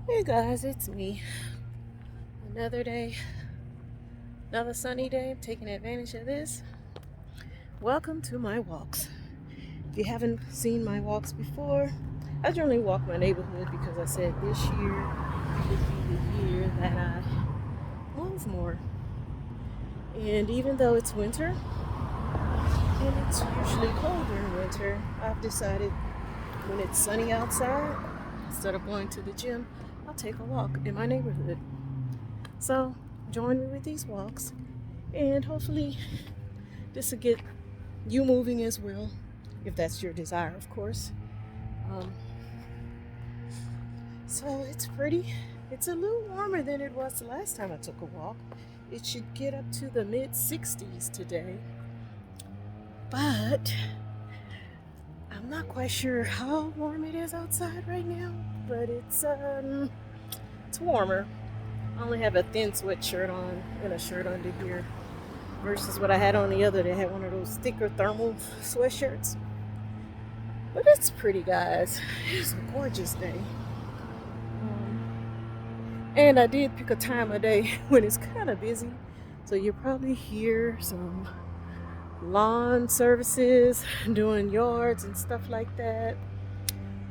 Hey guys, it's me. Another day, another sunny day. I'm taking advantage of this. Welcome to my walks. If you haven't seen my walks before, I generally walk my neighborhood because I said this year would be the year that I move more. And even though it's winter, and it's usually colder in winter, I've decided when it's sunny outside, instead of going to the gym, I'll take a walk in my neighborhood. So join me with these walks, and hopefully this will get you moving as well, if that's your desire, of course. Um, so it's pretty. It's a little warmer than it was the last time I took a walk. It should get up to the mid 60s today, but I'm not quite sure how warm it is outside right now. But it's warmer. I only have a thin sweatshirt on and a shirt under here versus what I had on the other day. I had one of those thicker thermal sweatshirts. But it's pretty, guys. It's a gorgeous day. And I did pick a time of day when it's kind of busy. So you'll probably hear some lawn services, doing yards and stuff like that.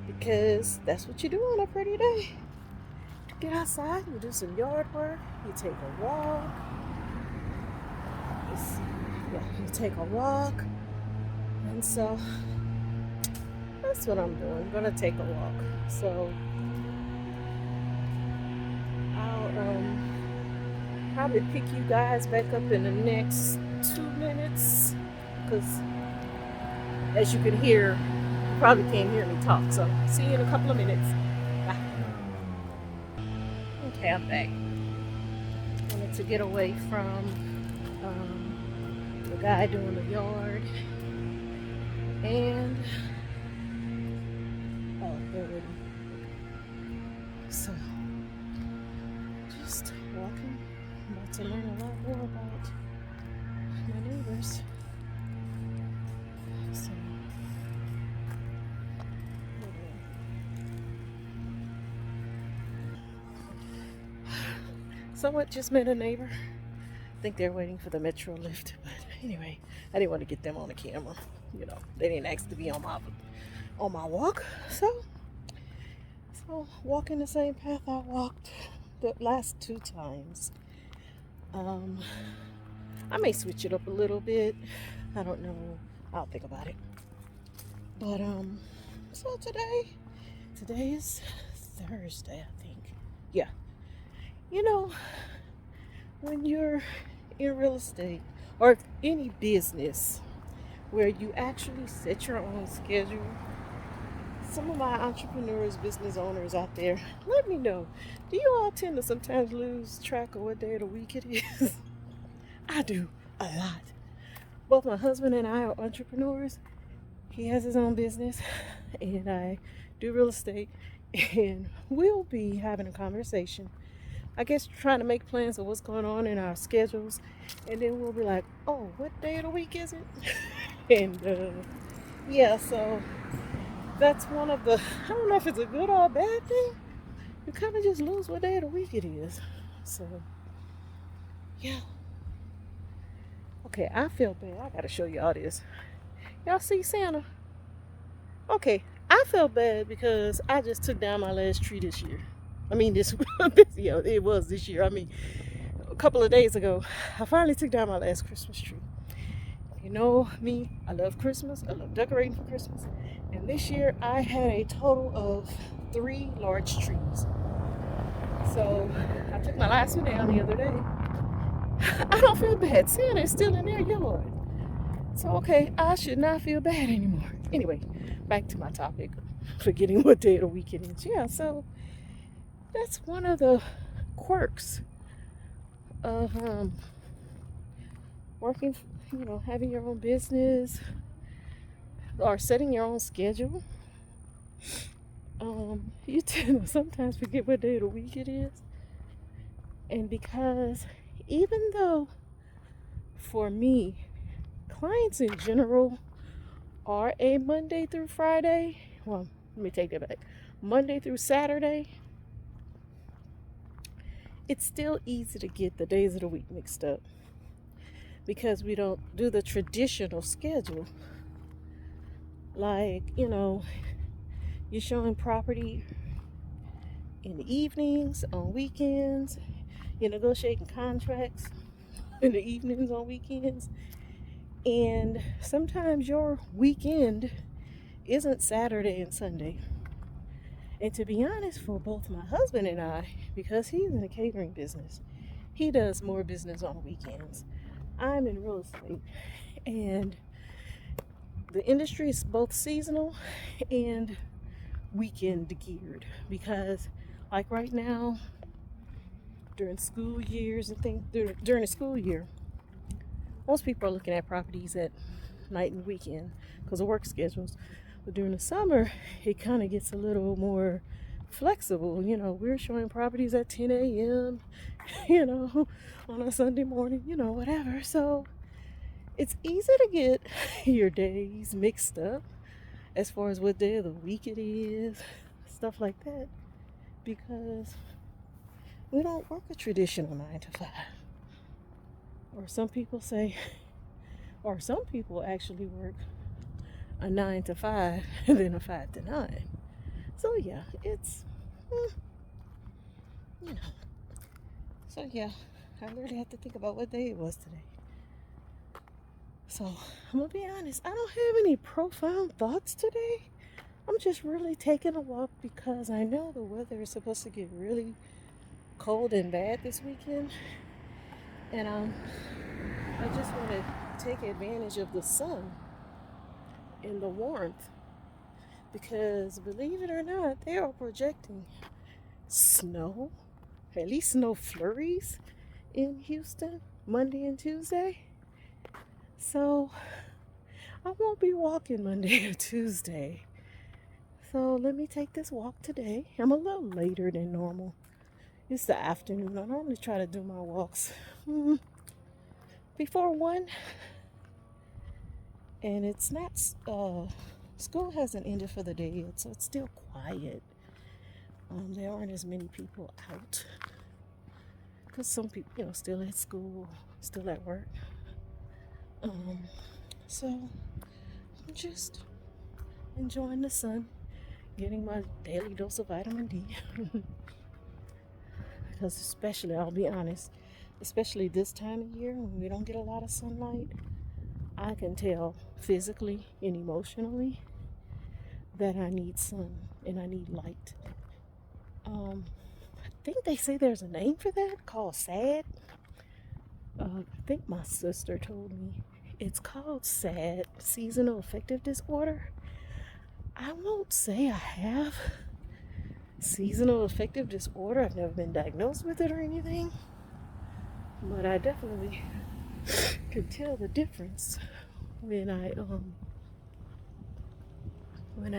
Because that's what you do on a pretty day. You get outside, you do some yard work, you take a walk. You take a walk. And so that's what I'm doing. I'm gonna take a walk. So I'll probably pick you guys back up in the next 2 minutes, because as you can hear, you probably can't hear me talk. So see you in a couple of minutes. Bye. Okay, I'm back. I wanted to get away from the guy doing the yard, and there we go. So just walking. I'm about to learn a lot more about my neighbors. So someone just met a neighbor. I think they're waiting for the metro lift, but anyway, I didn't want to get them on the camera. You know, they didn't ask to be on my walk, so walking the same path I walked the last 2 times. I may switch it up a little bit. I don't know. I'll think about it. But so today is Thursday, I think. Yeah. You know, when you're in real estate or any business where you actually set your own schedule, some of my entrepreneurs, business owners out there, let me know. Do you all tend to sometimes lose track of what day of the week it is? I do a lot. Both my husband and I are entrepreneurs. He has his own business, and I do real estate. And we'll be having a conversation, I guess, trying to make plans of what's going on in our schedules. And then we'll be like, oh, what day of the week is it? And yeah, so that's one of the, I don't know if it's a good or a bad thing. You kind of just lose what day of the week it is. So, yeah. Okay, I feel bad. I gotta show y'all this. Y'all see Santa? Okay, I felt bad because I just took down my last tree this year. I mean, yeah, it was this year. I mean, a couple of days ago, I finally took down my last Christmas tree. You know me, I love Christmas. I love decorating for Christmas. And this year, I had a total of 3 large trees. So I took my last one down the other day. I don't feel bad. Santa is still in their yard. So, okay, I should not feel bad anymore. Anyway, back to my topic. Forgetting what day of the week it is. Yeah, so that's one of the quirks of working, having your own business or setting your own schedule. You tend to sometimes forget what day of the week it is. And because even though for me, clients in general are a Monday through Friday, well, let me take that back. Monday through Saturday it's still easy to get the days of the week mixed up because we don't do the traditional schedule. Like, you're showing property in the evenings, on weekends, you're negotiating contracts in the evenings, on weekends, and sometimes your weekend isn't Saturday and Sunday. And to be honest, for both my husband and I, because he's in the catering business, he does more business on weekends. I'm in real estate, and the industry is both seasonal and weekend geared, because like right now, during school years and things, during the school year, most people are looking at properties at night and weekend because of work schedules. But during the summer, it kind of gets a little more flexible. We're showing properties at 10 a.m., on a Sunday morning, whatever. So it's easy to get your days mixed up as far as what day of the week it is, stuff like that, because we don't work a traditional 9 to 5. Or some people actually work a 9 to 5 and then a 5 to 9. So yeah, it's, So yeah, I really have to think about what day it was today. So I'm gonna be honest, I don't have any profound thoughts today. I'm just really taking a walk because I know the weather is supposed to get really cold and bad this weekend. And I just want to take advantage of the sun and the warmth, because believe it or not, they are projecting snow, at least snow flurries in Houston Monday and Tuesday. So I won't be walking Monday or Tuesday. So let me take this walk today. I'm a little later than normal. It's the afternoon. I normally try to do my walks before 1. And it's not, school hasn't ended for the day yet, so it's still quiet. There aren't as many people out because some people, still at school, still at work. So I'm just enjoying the sun, getting my daily dose of vitamin D. Because especially, I'll be honest, especially this time of year when we don't get a lot of sunlight, I can tell physically and emotionally that I need sun and I need light. I think they say there's a name for that called SAD. I think my sister told me it's called SAD, seasonal affective disorder. I won't say I have seasonal affective disorder. I've never been diagnosed with it or anything, but I definitely can tell the difference when I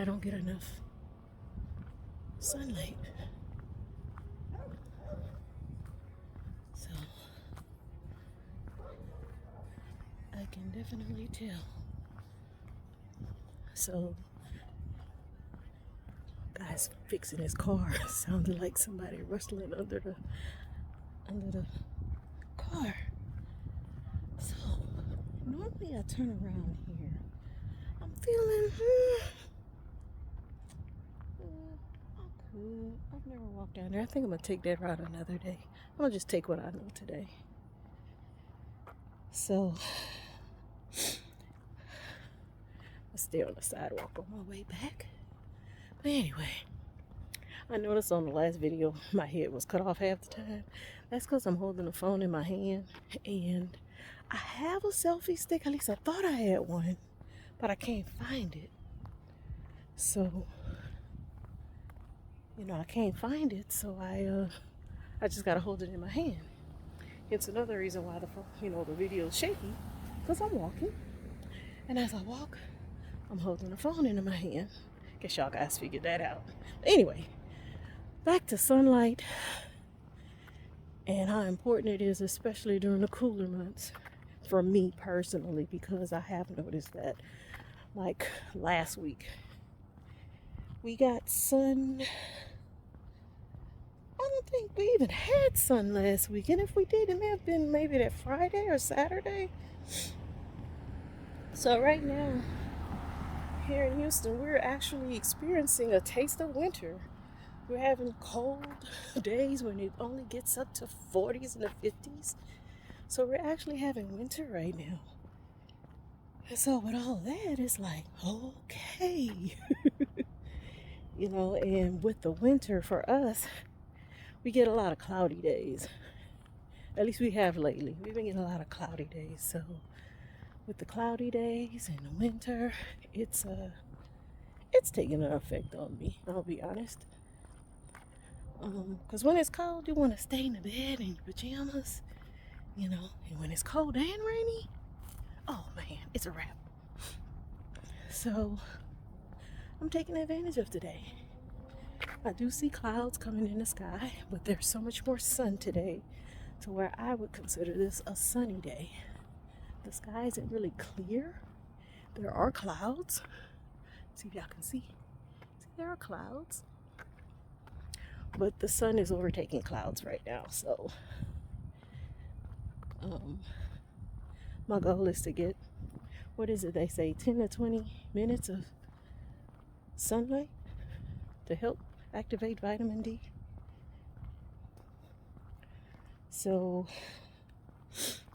don't get enough sunlight. So I can definitely tell. So guy's fixing his car. Sounded like somebody rustling under the car. So normally I turn around here. I'm feeling I've never walked down there. I think I'm gonna take that route another day. I'm gonna just take what I know today. So I'll stay on the sidewalk on my way back. But anyway, I noticed on the last video my head was cut off half the time. That's because I'm holding the phone in my hand, and I have a selfie stick. At least I thought I had one, but I can't find it. So I can't find it, so I just gotta hold it in my hand. It's another reason why the video is shaky, because I'm walking, and as I walk, I'm holding the phone in my hand. Guess y'all guys figured that out. Anyway, back to sunlight and how important it is, especially during the cooler months, for me personally, because I have noticed that, like last week, we got sun. I don't think we even had sun last week. And if we did, it may have been maybe that Friday or Saturday. So right now, here in Houston, we're actually experiencing a taste of winter. We're having cold days when it only gets up to 40s and the 50s. So we're actually having winter right now. And so with all that, it's like, okay. And with the winter for us, we get a lot of cloudy days. At least we have lately. We've been getting a lot of cloudy days. So with the cloudy days and the winter, it's taking an effect on me, I'll be honest. Because when it's cold, you want to stay in the bed in your pajamas, and when it's cold and rainy, oh man, it's a wrap. So I'm taking advantage of today. I do see clouds coming in the sky, but there's so much more sun today to where I would consider this a sunny day. The sky isn't really clear. There are clouds. See if y'all can see. There are clouds. But the sun is overtaking clouds right now. So my goal is to get, what is it they say, 10 to 20 minutes of sunlight to help activate vitamin D. So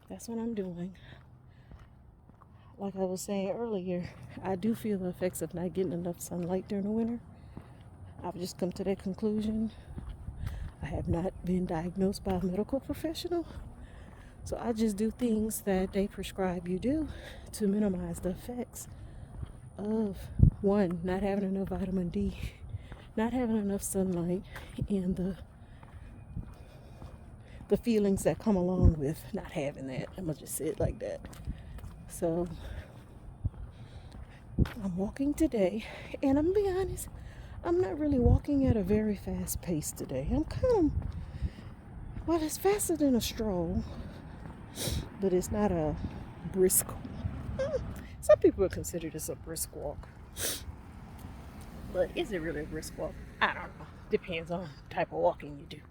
that's what I'm doing. Like I was saying earlier, I do feel the effects of not getting enough sunlight during the winter. I've just come to that conclusion. I have not been diagnosed by a medical professional. So I just do things that they prescribe you do to minimize the effects of, one, not having enough vitamin D, not having enough sunlight, and the feelings that come along with not having that. I'm going to just say it like that. So I'm walking today, and I'm going to be honest, I'm not really walking at a very fast pace today. I'm it's faster than a stroll, but it's not a brisk. Some people would consider this a brisk walk, but is it really a brisk walk? I don't know. Depends on the type of walking you do.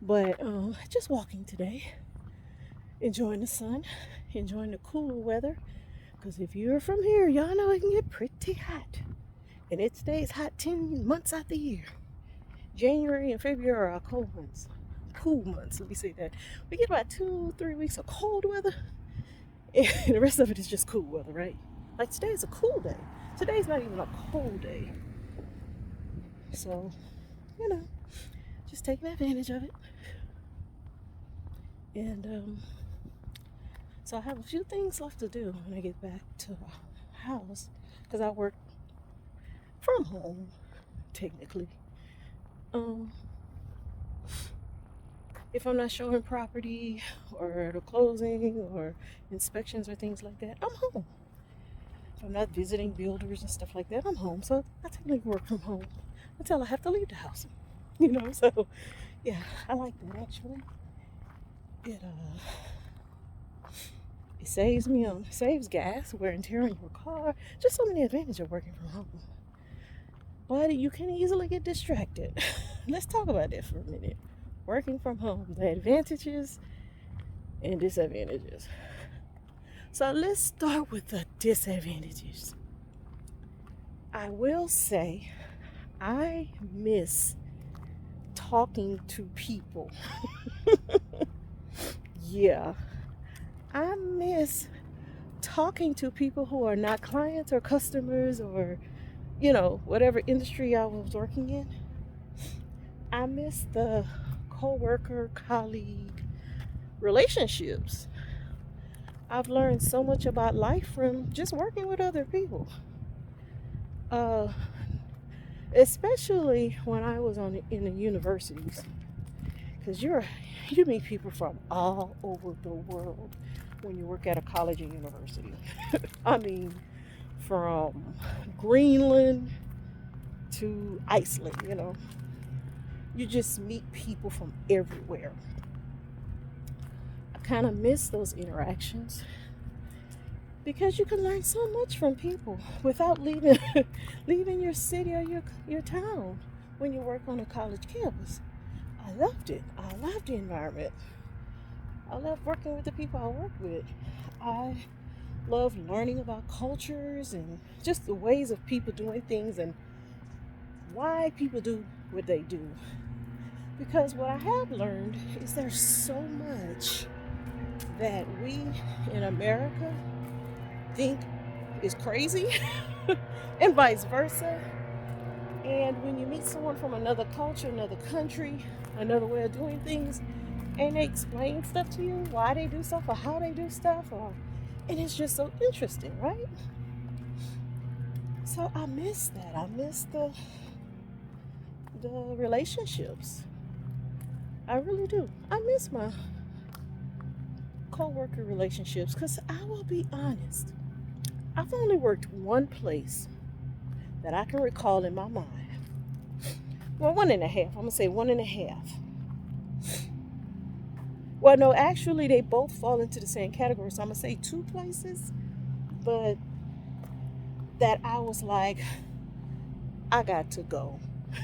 But just walking today, enjoying the sun, enjoying the cooler weather. Because if you're from here, y'all know it can get pretty hot. And it stays hot 10 months out the year. January and February are cold months. Cool months, let me say that. We get about 2-3 weeks of cold weather. And the rest of it is just cool weather, right? Like today's a cool day. Today's not even a cold day. So, just taking advantage of it. And so I have a few things left to do when I get back to the house. Because I work from home, technically. If I'm not showing property or the closing or inspections or things like that, I'm home. If I'm not visiting builders and stuff like that, I'm home. So I technically work from home until I have to leave the house. So yeah, I like that actually. It saves gas, wear and tear on your car. Just so many advantages of working from home. But you can easily get distracted. Let's talk about that for a minute. Working from home, the advantages and disadvantages. So let's start with the disadvantages. I will say I miss talking to people. Yeah, I miss talking to people who are not clients or customers or, whatever industry I was working in. I miss the co-worker, colleague relationships. I've learned so much about life from just working with other people. Especially when I was in the universities. Because you meet people from all over the world when you work at a college or university. I mean, from Greenland to Iceland, You just meet people from everywhere. I kind of miss those interactions because you can learn so much from people without leaving your city or your town when you work on a college campus. I loved it. I loved the environment. I love working with the people I work with. I love learning about cultures and just the ways of people doing things and why people do what they do. Because what I have learned is there's so much that we in America think is crazy and vice versa. And when you meet someone from another culture, another country, another way of doing things, and they explain stuff to you, why they do stuff or how they do stuff, and it's just so interesting, right? So I miss that. I miss the relationships. I really do. I miss my co-worker relationships because I will be honest. I've only worked one place that I can recall in my mind. Well, 1.5. I'm gonna say 1.5. Well, no, actually, they both fall into the same category. So I'm gonna say 2 places, but that I was like, I got to go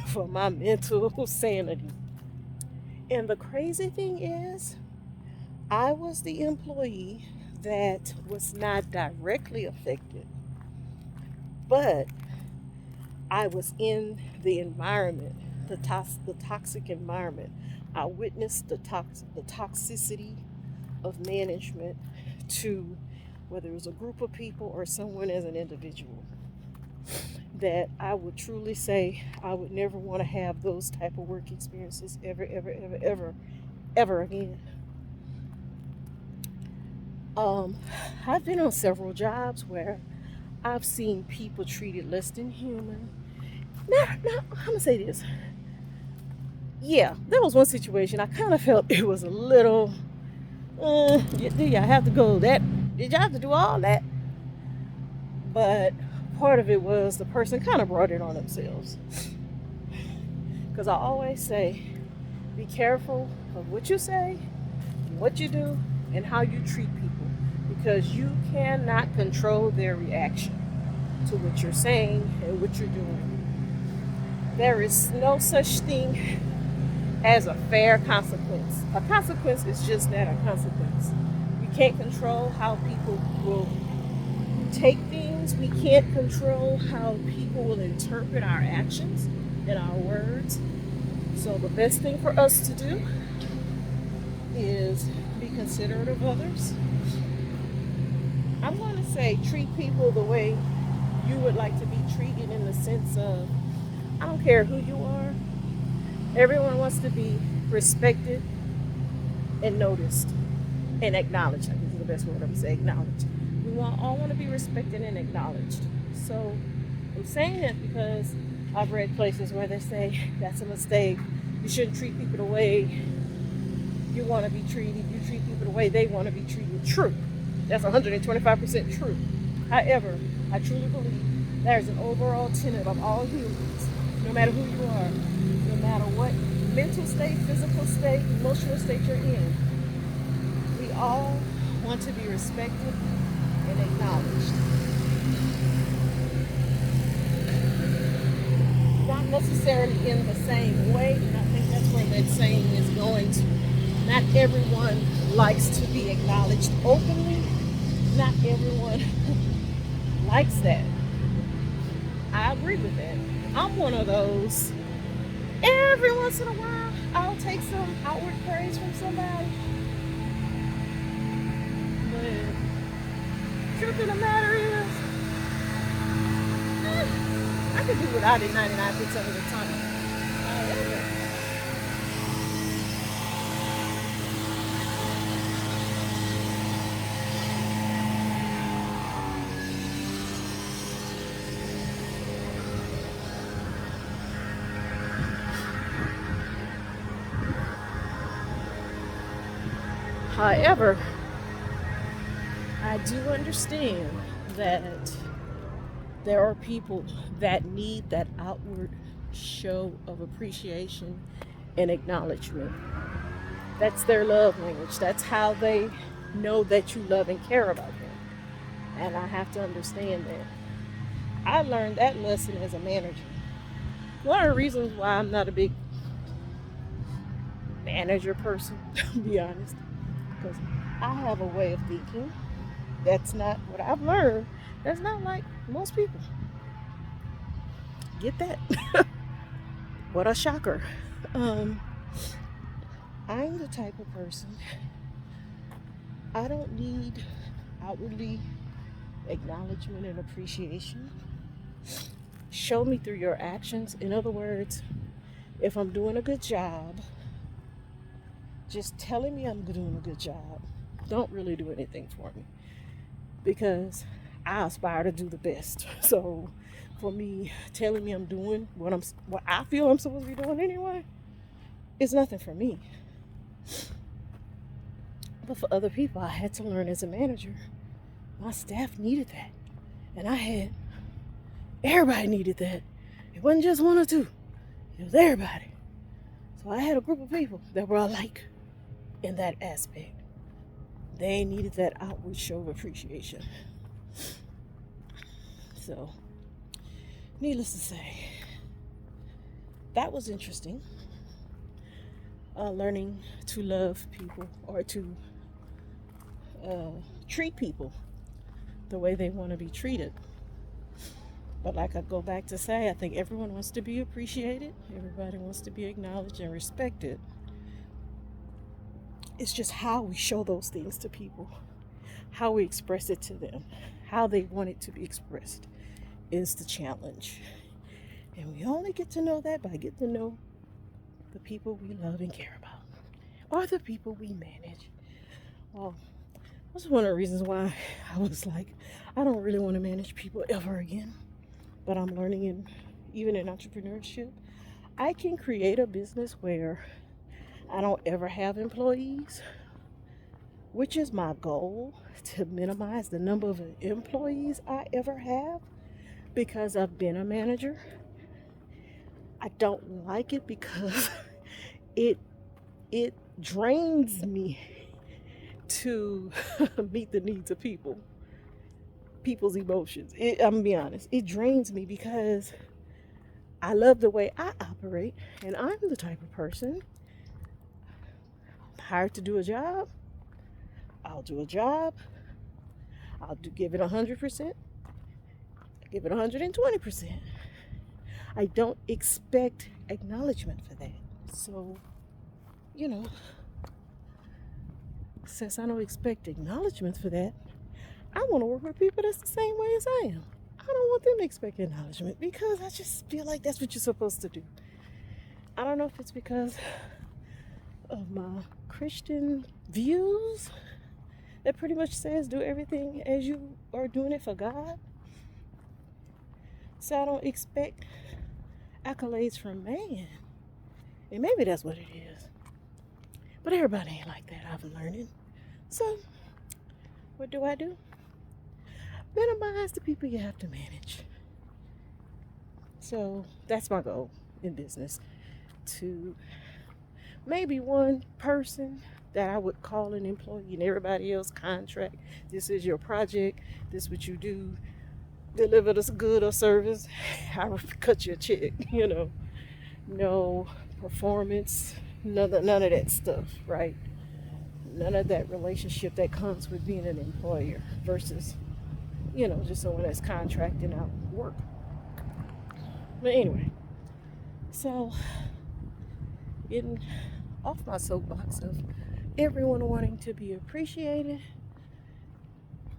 for my mental sanity. And the crazy thing is, I was the employee that was not directly affected, but I was in the environment, the toxic environment. I witnessed the toxicity of management to whether it was a group of people or someone as an individual. That I would truly say I would never want to have those type of work experiences ever again. I've been on several jobs where I've seen people treated less than human. Now, I'm gonna say this. Yeah, there was one situation I kind of felt it was a little. Did y'all have to go that? Did y'all have to do all that? But part of it was the person kind of brought it on themselves. Because I always say, be careful of what you say, what you do, and how you treat people. Because you cannot control their reaction to what you're saying and what you're doing. There is no such thing as a fair consequence. A consequence is just that, a consequence. We can't control how people will take things. We can't control how people will interpret our actions and our words. So the best thing for us to do is be considerate of others. I'm going to say treat people the way you would like to be treated, in the sense of, I don't care who you are. Everyone wants to be respected and noticed and acknowledged. I think is the best word I'm going to say, acknowledged. We all want to be respected and acknowledged. So I'm saying that because I've read places where they say that's a mistake. You shouldn't treat people the way you want to be treated. You treat people the way they want to be treated. True. That's 125% true. However, I truly believe there's an overall tenet of all humans, no matter who you are, no matter what mental state, physical state, emotional state you're in, we all want to be respected and acknowledged. Not necessarily in the same way, and I think that's where that saying is going to. Not everyone likes to be acknowledged openly. Not everyone likes that. I agree with that. I'm one of those. Every once in a while, I'll take some outward praise from somebody. But truth of the matter is, I could do without it 99% of the time. However, I do understand that there are people that need that outward show of appreciation and acknowledgement. That's their love language. That's how they know that you love and care about them. And I have to understand that. I learned that lesson as a manager. One of the reasons why I'm not a big manager person, to be honest, because I have a way of thinking that's not what I've learned. That's not like most people. Get that? What a shocker. Um, I'm the type of person, I don't need outwardly acknowledgement and appreciation. Show me through your actions. In other words, if I'm doing a good job, just telling me I'm doing a good job don't really do anything for me, because I aspire to do the best. So for me, telling me I'm doing what I feel I'm supposed to be doing anyway, it's nothing for me. But for other people, I had to learn as a manager. My staff needed that. And everybody needed that. It wasn't just one or two. It was everybody. So I had a group of people that were alike in that aspect. They needed that outward show of appreciation. So, needless to say, that was interesting. Learning to love people, or to treat people the way they want to be treated. But like I go back to say, I think everyone wants to be appreciated. Everybody wants to be acknowledged and respected. It's just how we show those things to people, how we express it to them, how they want it to be expressed is the challenge. And we only get to know that by getting to know the people we love and care about, or the people we manage. Well, that's one of the reasons why I was like, I don't really want to manage people ever again. But I'm learning, even in entrepreneurship, I can create a business where I don't ever have employees, which is my goal, to minimize the number of employees I ever have, because I've been a manager. I don't like it because it drains me to meet the needs of people's emotions. I'm gonna be honest, it drains me because I love the way I operate, and I'm the type of person, I'm hired to do a job. I'll do a job. Give it 100%. Give it 120%. I don't expect acknowledgement for that. So, since I don't expect acknowledgement for that, I want to work with people that's the same way as I am. I don't want them to expect acknowledgement, because I just feel like that's what you're supposed to do. I don't know if it's because of my Christian views that pretty much says do everything as you are doing it for God. So I don't expect accolades from man. And maybe that's what it is. But everybody ain't like that, I'm learning. So what do? Minimize the people you have to manage. So that's my goal in business, to maybe one person that I would call an employee, and everybody else contract. This is your project. This is what you do. Deliver this good or service. I will cut you a check. No performance. None of that stuff, right? None of that relationship that comes with being an employer versus, just someone that's contracting out work. But anyway, so getting off my soapbox of everyone wanting to be appreciated,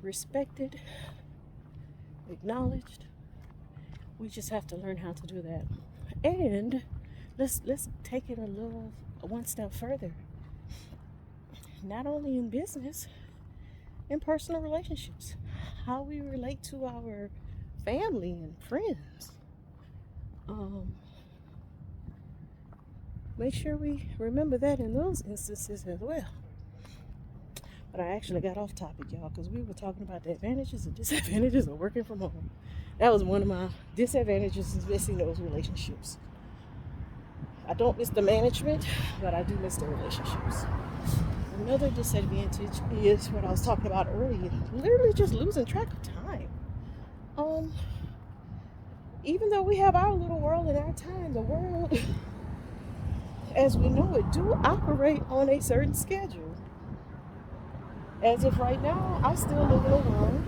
respected, acknowledged. We just have to learn how to do that. And let's take it one step further. Not only in business, in personal relationships, how we relate to our family and friends. Make sure we remember that in those instances as well. But I actually got off topic, y'all, because we were talking about the advantages and disadvantages of working from home. That was one of my disadvantages, is missing those relationships. I don't miss the management, but I do miss the relationships. Another disadvantage is what I was talking about earlier, literally just losing track of time. Even though we have our little world in our time, the world as we know it, do operate on a certain schedule. As if right now, I still live in a world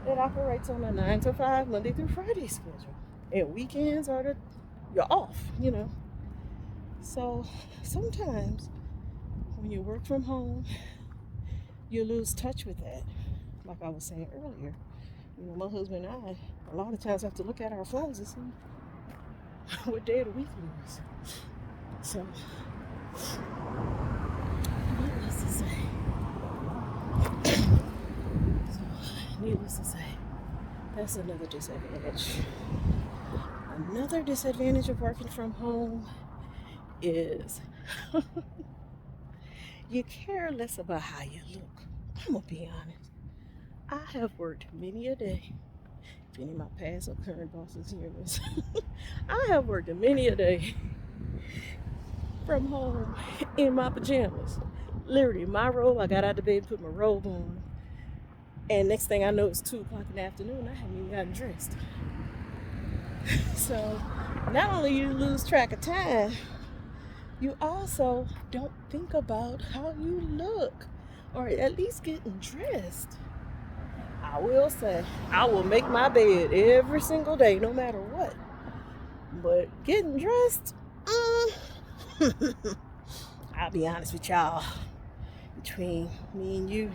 that operates on a 9 to 5 Monday through Friday schedule. And weekends are you're off, you know. So sometimes when you work from home, you lose touch with that. Like I was saying earlier, you know, my husband and I a lot of times have to look at our phones and see what day of the week it is. So, needless to say, that's another disadvantage. Another disadvantage of working from home is you care less about how you look. I'm gonna be honest. I have worked many a day. If any of my past or current bosses hear this, I have worked many a day from home in my pajamas. Literally, my robe, I got out of bed and put my robe on. And next thing I know, it's 2 o'clock in the afternoon. I haven't even gotten dressed. So, not only you lose track of time, you also don't think about how you look, or at least getting dressed. I will say, I will make my bed every single day, no matter what. But getting dressed, I'll be honest with y'all, between me and you,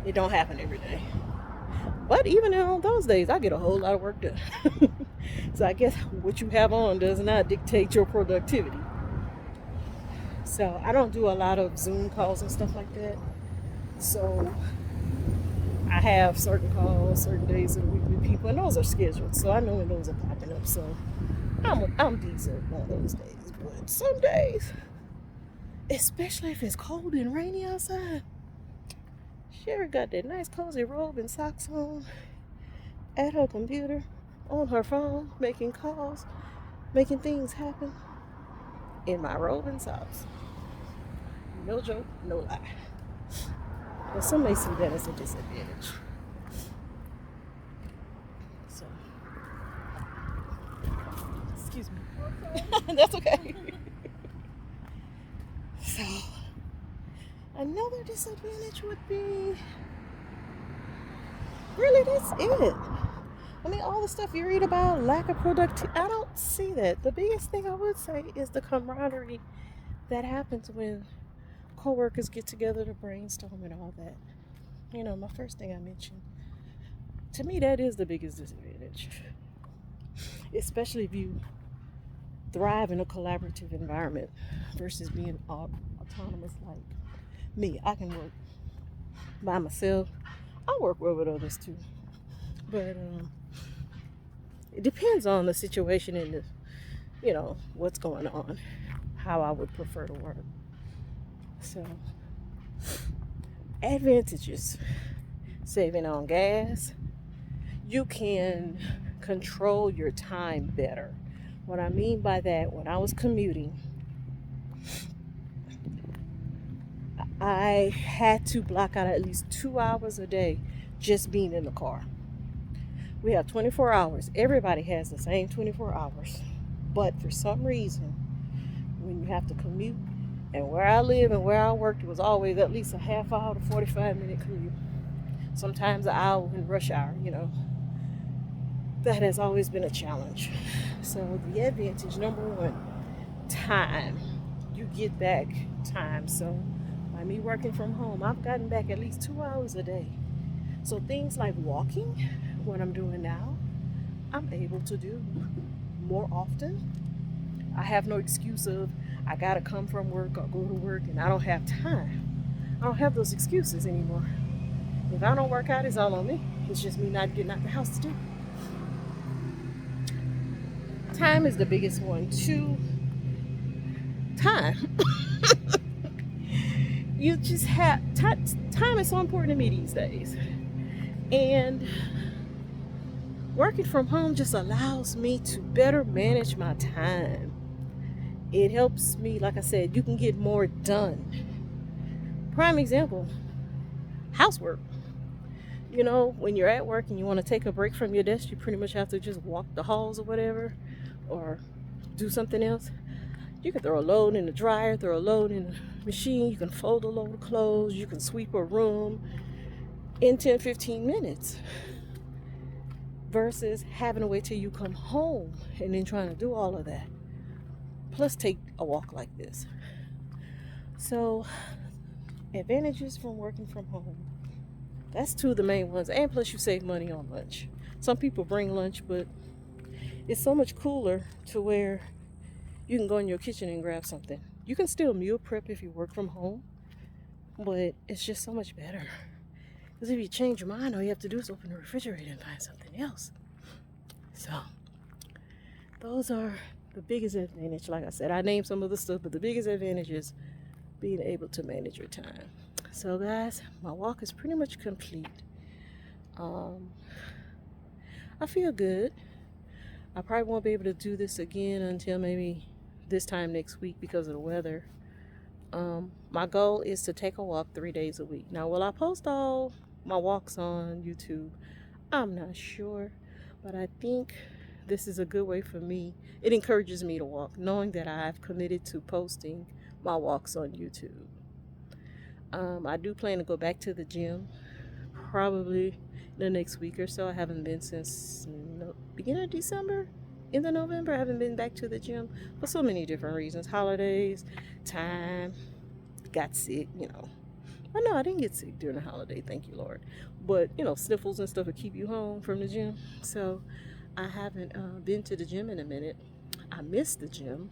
it don't happen every day. But even on those days, I get a whole lot of work done. So I guess what you have on does not dictate your productivity. So I don't do a lot of Zoom calls and stuff like that. So I have certain calls, certain days of the week with people, and those are scheduled. So I know when those are popping up. So I'm decent on those days. But some days, especially if it's cold and rainy outside, Sherry got that nice cozy robe and socks on at her computer, on her phone, making calls, making things happen in my robe and socks. No joke, no lie. But some may see that as a disadvantage. So, excuse me. That's okay. So, another disadvantage would be, really, that's it. I mean, all the stuff you read about, lack of productivity, I don't see that. The biggest thing I would say is the camaraderie that happens when co-workers get together to brainstorm and all that. You know, my first thing I mentioned, to me, that is the biggest disadvantage. Especially if you thrive in a collaborative environment versus being autonomous like me. I can work by myself. I work well with others too. But it depends on the situation and the, you know, what's going on, how I would prefer to work. So, advantages: saving on gas. You can control your time better. What I mean by that, when I was commuting, I had to block out at least 2 hours a day just being in the car. We have 24 hours. Everybody has the same 24 hours. But for some reason, when you have to commute, and where I live and where I worked, it was always at least a half hour to 45-minute commute. Sometimes an hour in rush hour, you know. That has always been a challenge. So the advantage, number one, time. You get back time. So by me working from home, I've gotten back at least 2 hours a day. So things like walking, what I'm doing now, I'm able to do more often. I have no excuse of I gotta come from work or go to work and I don't have time. I don't have those excuses anymore. If I don't work out, it's all on me. It's just me not getting out the house to do it. Time is the biggest one. 2, time. You just have time is so important to me these days. And working from home just allows me to better manage my time. It helps me, like I said, you can get more done. Prime example, housework. You know, when you're at work and you want to take a break from your desk, you pretty much have to just walk the halls or whatever, or do something else. You can throw a load in the dryer, throw a load in the machine, you can fold a load of clothes, you can sweep a room in 10-15 minutes versus having to wait till you come home and then trying to do all of that. Plus take a walk like this. So advantages from working from home. That's two of the main ones. And plus you save money on lunch. Some people bring lunch, but it's so much cooler to where you can go in your kitchen and grab something. You can still meal prep if you work from home, but it's just so much better. Because if you change your mind, all you have to do is open the refrigerator and find something else. So those are the biggest advantage. Like I said, I named some of the stuff, but the biggest advantage is being able to manage your time. So guys, my walk is pretty much complete. I feel good. I probably won't be able to do this again until maybe this time next week because of the weather. My goal is to take a walk 3 days a week. Now, will I post all my walks on YouTube? I'm not sure, but I think this is a good way for me. It encourages me to walk, knowing that I've committed to posting my walks on YouTube. I do plan to go back to the gym probably the next week or so. I haven't been since beginning of December, into November. I haven't been back to the gym for so many different reasons. Holidays, time, got sick, Oh no, I didn't get sick during the holiday, thank you Lord. But sniffles and stuff will keep you home from the gym. So I haven't been to the gym in a minute. I missed the gym.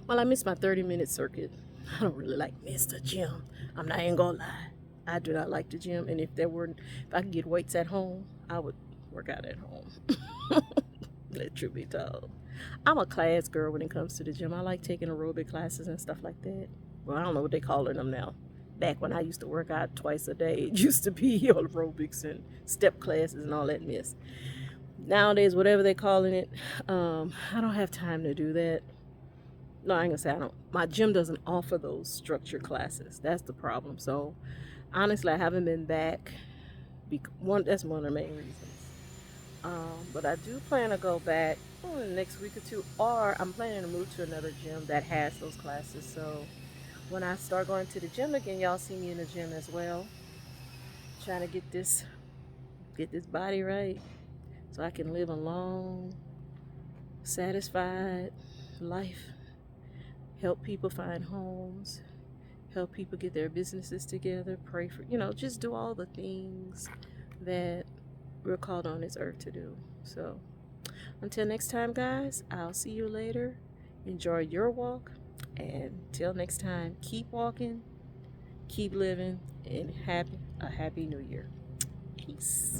Well, I missed my 30-minute circuit. I don't really miss the gym. I'm not even gonna lie. I do not like the gym, and if I could get weights at home, I would work out at home. Let truth be told. I'm a class girl when it comes to the gym. I like taking aerobic classes and stuff like that. Well, I don't know what they calling them now. Back when I used to work out twice a day, it used to be aerobics and step classes and all that mess. Nowadays, whatever they're calling it, I don't have time to do that. No, I ain't gonna say I don't. My gym doesn't offer those structured classes. That's the problem. So, honestly, I haven't been back. That's one of the main reasons. But I do plan to go back in the next week or two, or I'm planning to move to another gym that has those classes. So, when I start going to the gym again, y'all see me in the gym as well. Trying to get this body right, so I can live a long, satisfied life. Help people find homes, help people get their businesses together, pray for, just do all the things that we're called on this earth to do. So until next time, guys, I'll see you later. Enjoy your walk, and till next time, keep walking, keep living, and a happy new year. Peace.